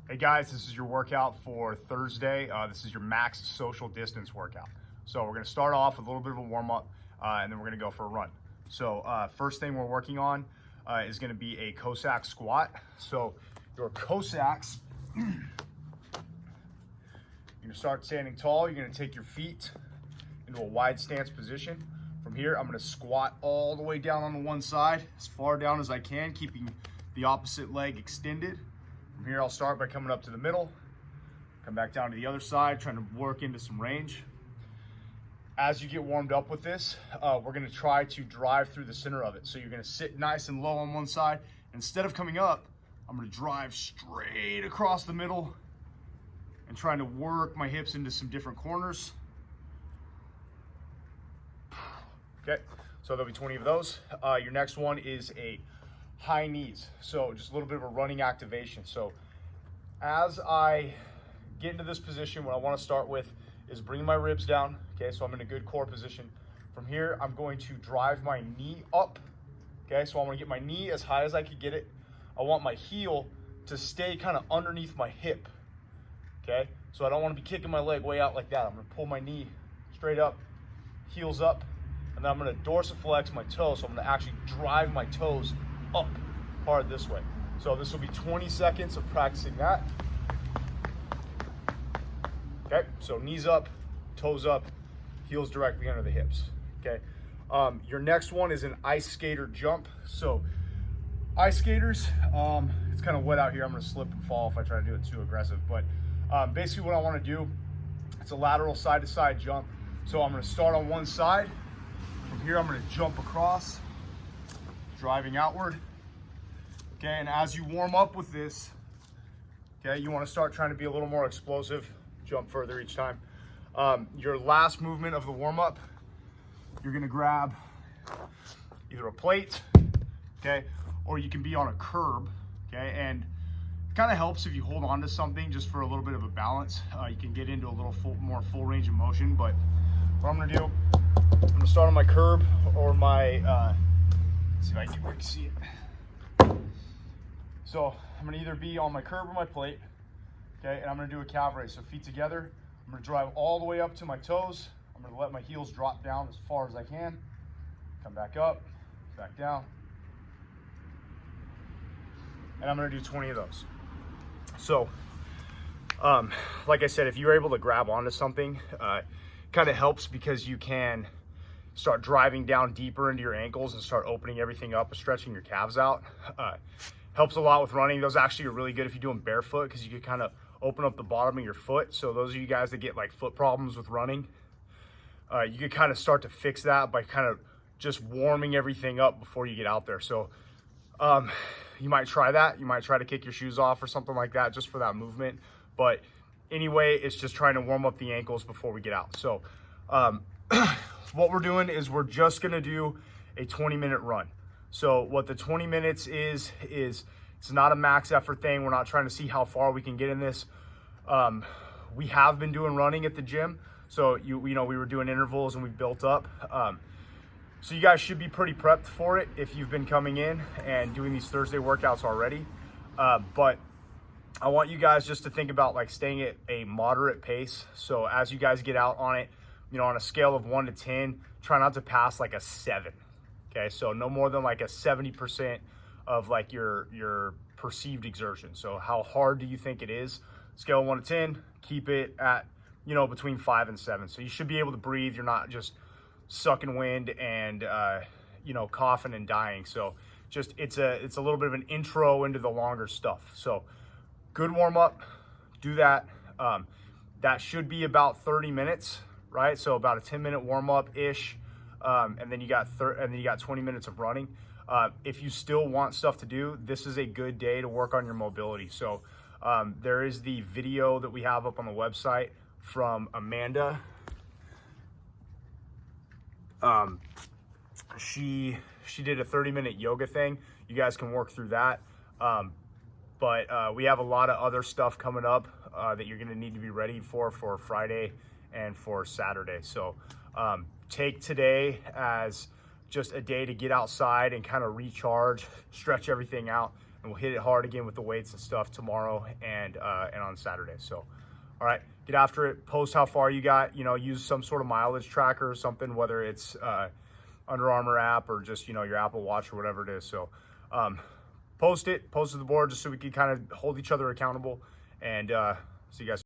Hey guys, this is your workout for Thursday. This is your max social distance workout. So we're gonna start off with a little bit of a warm up and then we're gonna go for a run. So first thing we're working on is gonna be a Cossack squat. So your Cossacks, you're gonna start standing tall. You're gonna take your feet into a wide stance position. From here, I'm gonna squat all the way down on the one side, as far down as I can, keeping the opposite leg extended. From here, I'll start by coming up to the middle, come back down to the other side, trying to work into some range. As you get warmed up with this, we're gonna try to drive through the center of it. So you're gonna sit nice and low on one side. Instead of coming up, I'm gonna drive straight across the middle and trying to work my hips into some different corners. Okay, so there'll be 20 of those. Your next one is a high knees. So just a little bit of a running activation. So as I get into this position, what I want to start with is bringing my ribs down. Okay, so I'm in a good core position. From here, I'm going to drive my knee up. Okay, so I want to get my knee as high as I could get it. I want my heel to stay kind of underneath my hip. Okay, so I don't want to be kicking my leg way out like that. I'm going to pull my knee straight up, heels up, and then I'm going to dorsiflex my toes. So I'm going to actually drive my toes up hard this way. So this will be 20 seconds of practicing that. Okay, so knees up, toes up, heels directly under the hips. Okay, your next one is an ice skater jump. So ice skaters, it's kind of wet out here. I'm gonna slip and fall if I try to do it too aggressive, but basically what I want to do, it's a lateral side to side jump. So I'm gonna start on one side. From here, I'm gonna jump across, driving outward. Okay, and as you warm up with this, okay, you want to start trying to be a little more explosive, jump further each time. Your last movement of the warm up, you're going to grab either a plate, okay, or you can be on a curb, okay, and it kind of helps if you hold on to something just for a little bit of a balance. You can get into a little more full range of motion, but what I'm going to do, I'm going to start on my curb or my, let's see if I can get where you can see it. So I'm gonna either be on my curb or my plate, okay, and I'm gonna do a calf raise. So feet together, I'm gonna drive all the way up to my toes. I'm gonna let my heels drop down as far as I can. Come back up, back down. And I'm gonna do 20 of those. So, like I said, if you're able to grab onto something, kind of helps because you can start driving down deeper into your ankles and start opening everything up and stretching your calves out. Helps a lot with running. Those actually are really good if you're doing barefoot because you can kind of open up the bottom of your foot. So those of you guys that get like foot problems with running, you can kind of start to fix that by kind of just warming everything up before you get out there. So you might try that. You might try to kick your shoes off or something like that just for that movement. But anyway, it's just trying to warm up the ankles before we get out. So what we're doing is we're just gonna do a 20-minute run. So what the 20 minutes is it's not a max effort thing. We're not trying to see how far we can get in this. We have been doing running at the gym. So you know, we were doing intervals and we've built up. So you guys should be pretty prepped for it if you've been coming in and doing these Thursday workouts already. But I want you guys just to think about like staying at a moderate pace. So as you guys get out on it, you know, on a scale of 1 to 10, try not to pass like a 7. Okay, so no more than like a 70% of like your perceived exertion. So how hard do you think it is? Scale of 1 to 10, keep it at, you know, between 5 and 7. So you should be able to breathe. You're not just sucking wind and, you know, coughing and dying. So just, it's a little bit of an intro into the longer stuff. So good warm up, do that. That should be about 30 minutes, right? So about a 10-minute warm up ish. And then you got 20 minutes of running. If you still want stuff to do, this is a good day to work on your mobility. So there is the video that we have up on the website from Amanda. She did a 30-minute yoga thing. You guys can work through that. But we have a lot of other stuff coming up that you're going to need to be ready for Friday and for Saturday. So take today as just a day to get outside and kind of recharge, stretch everything out. and we'll hit it hard again with the weights and stuff tomorrow and on Saturday. So, all right, get after it. Post how far you got. You know, use some sort of mileage tracker or something, whether it's Under Armour app or just, you know, your Apple Watch or whatever it is. So, post it to the board just so we can kind of hold each other accountable. And see you guys.